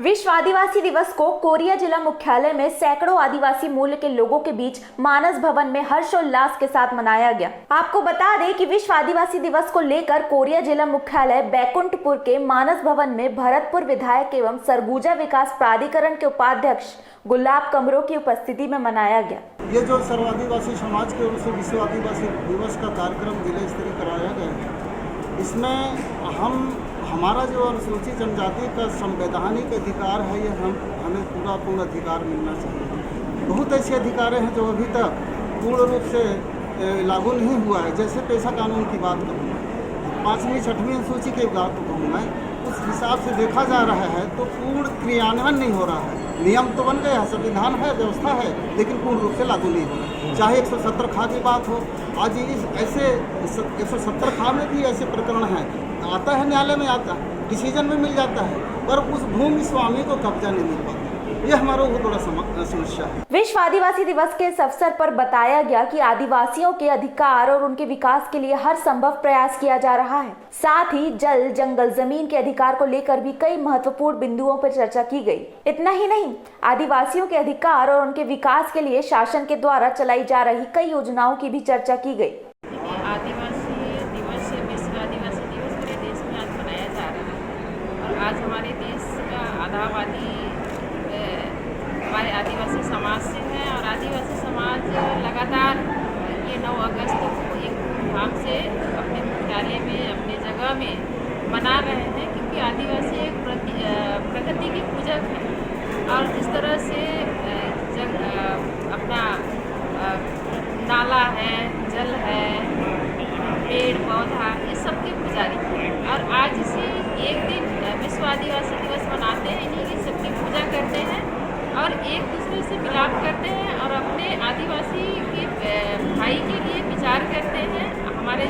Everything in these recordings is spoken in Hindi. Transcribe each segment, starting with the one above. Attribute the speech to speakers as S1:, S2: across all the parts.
S1: विश्व आदिवासी दिवस को कोरिया जिला मुख्यालय में सैकड़ों आदिवासी मूल के लोगों के बीच मानस भवन में हर्षोल्लास के साथ मनाया गया। आपको बता दें कि विश्व आदिवासी दिवस को लेकर कोरिया जिला मुख्यालय बैकुंठपुर के मानस भवन में भरतपुर विधायक एवं सरगुजा विकास प्राधिकरण के उपाध्यक्ष गुलाब कमरों की उपस्थिति में मनाया गया।
S2: ये जो सर्व आदिवासी समाज की ओर से विश्व आदिवासी दिवस का कार्यक्रम जिला स्तरीय कराया गया है, इसमें हमारा जो अनुसूचित जनजाति का संवैधानिक अधिकार है, ये हमें पूर्ण अधिकार मिलना चाहिए। बहुत ऐसे अधिकार हैं जो अभी तक पूर्ण रूप से लागू नहीं हुआ है। जैसे पेशा कानून की बात करूँ, 5वीं 6वीं अनुसूची की बात करूँ मैं, उस हिसाब से देखा जा रहा है तो पूर्ण क्रियान्वयन नहीं हो रहा है। नियम तो बन गया है, संविधान है, व्यवस्था है, लेकिन पूर्ण रूप से लागू नहीं हो रहा है। चाहे 170 खा की बात हो, आज इस ऐसे 170 खा में भी ऐसे प्रकरण हैं, आता है न्यायालय में, आता है डिसीजन में मिल जाता है, पर उस भूमि स्वामी को कब्जा नहीं मिल पाता। ये हमारा बहुत बड़ा समस्या है।
S1: विश्व आदिवासी दिवस के इस अवसर पर बताया गया कि आदिवासियों के अधिकार और उनके विकास के लिए हर संभव प्रयास किया जा रहा है। साथ ही जल, जंगल, जमीन के अधिकार को लेकर भी कई महत्वपूर्ण बिंदुओं पर चर्चा की गई। इतना ही नहीं, आदिवासियों के अधिकार और उनके विकास के लिए शासन के द्वारा चलाई जा रही कई योजनाओं की भी चर्चा की गई।
S3: आदिवासी दिवस, विश्व आदिवासी दिवस पूरे देश में आज मनाया जा रहा है और आज हमारे देश का आधावादी हमारे आदिवासी समाज से है और आदिवासी समाज लगातार ये 9 अगस्त को एक धूमधाम से अपने मुख्यालय में, अपने जगह में मना रहे हैं, क्योंकि आदिवासी एक प्रकृति की पूजक है और जिस तरह से अपना नाला है, जल है, पेड़ पौधा, ये सब के पुजारी और आज इसी एक दिन विश्व आदिवासी दिवस मनाते हैं, इन्हीं की सबकी पूजा करते हैं और एक दूसरे से मिलाप करते हैं और अपने आदिवासी के भाई के लिए विचार करते हैं, हमारे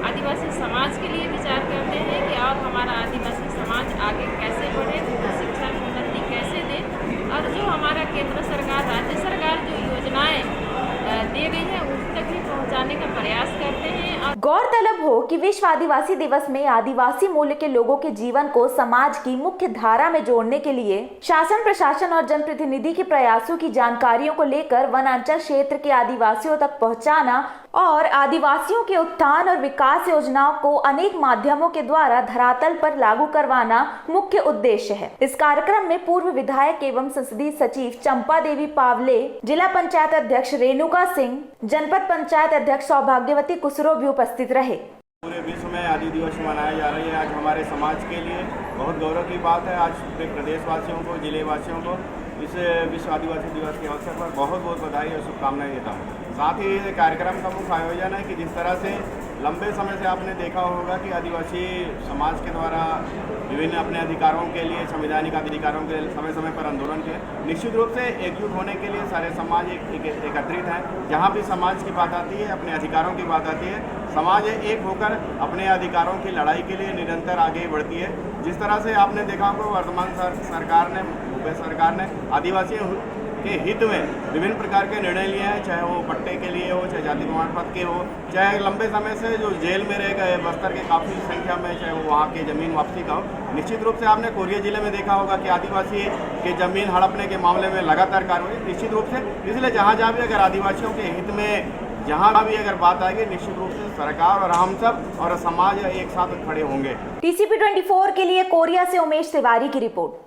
S3: आदिवासी समाज के लिए विचार करते हैं कि और हमारा आदिवासी समाज आगे कैसे बढ़े, शिक्षा में उन्नति कैसे दे और जो हमारा केंद्र सरकार, राज्य सरकार जो योजनाएं दे गई है उस तक भी पहुंचाने का प्रयास करते हैं। और
S1: गौरतलब हो कि विश्व आदिवासी दिवस में आदिवासी मूल के लोगों के जीवन को समाज की मुख्य धारा में जोड़ने के लिए शासन, प्रशासन और जनप्रतिनिधि के प्रयासों की जानकारियों को लेकर वनांचल क्षेत्र के आदिवासियों तक पहुंचाना और आदिवासियों के उत्थान और विकास योजनाओं को अनेक माध्यमों के द्वारा धरातल पर लागू करवाना मुख्य उद्देश्य है। इस कार्यक्रम में पूर्व विधायक एवं संसदीय सचिव चंपा देवी पावले, जिला पंचायत अध्यक्ष रेणुका सिंह, जनपद पंचायत अध्यक्ष सौभाग्यवती कुसरो भी उपस्थित रहे।
S4: पूरे विश्व में आदि दिवस मनाया जा रही है। आज हमारे समाज के लिए बहुत गौरव की बात है। आज पूरे प्रदेशवासियों को, जिले वासियों को इस विश्व आदिवासी दिवस के अवसर पर बहुत बहुत बधाई और शुभकामनाएं देता हूँ। साथ ही ये कार्यक्रम का मुख्य आयोजन है कि जिस तरह से लंबे समय से आपने देखा होगा कि आदिवासी समाज के द्वारा विभिन्न अपने अधिकारों के लिए, संवैधानिक अधिकारों के लिए समय समय पर आंदोलन किए। निश्चित रूप से एकजुट होने के लिए सारे समाज एकत्रित हैं। जहाँ भी समाज की बात आती है, अपने अधिकारों की बात आती है, समाज एक होकर अपने अधिकारों की लड़ाई के लिए निरंतर आगे बढ़ती है। जिस तरह से आपने देखा होगा वर्तमान सरकार ने आदिवासी के हित में विभिन्न प्रकार के निर्णय लिए हैं, चाहे वो पट्टे के लिए हो, चाहे जाति प्रमाण पत्र के हो, चाहे लंबे समय से जो जेल में रह गए बस्तर के काफ़ी संख्या में, चाहे वो वहाँ के ज़मीन वापसी का हो। निश्चित रूप से आपने कोरिया जिले में देखा होगा कि आदिवासी के ज़मीन हड़पने के मामले में लगातार कार्रवाई निश्चित रूप से। इसलिए जहाँ जहाँ भी अगर आदिवासियों के हित में जहाँ भी अगर बात आएगी, निश्चित रूप से सरकार और हम सब और समाज एक साथ खड़े होंगे।
S1: TCP 24 के लिए कोरिया से उमेश तिवारी की रिपोर्ट।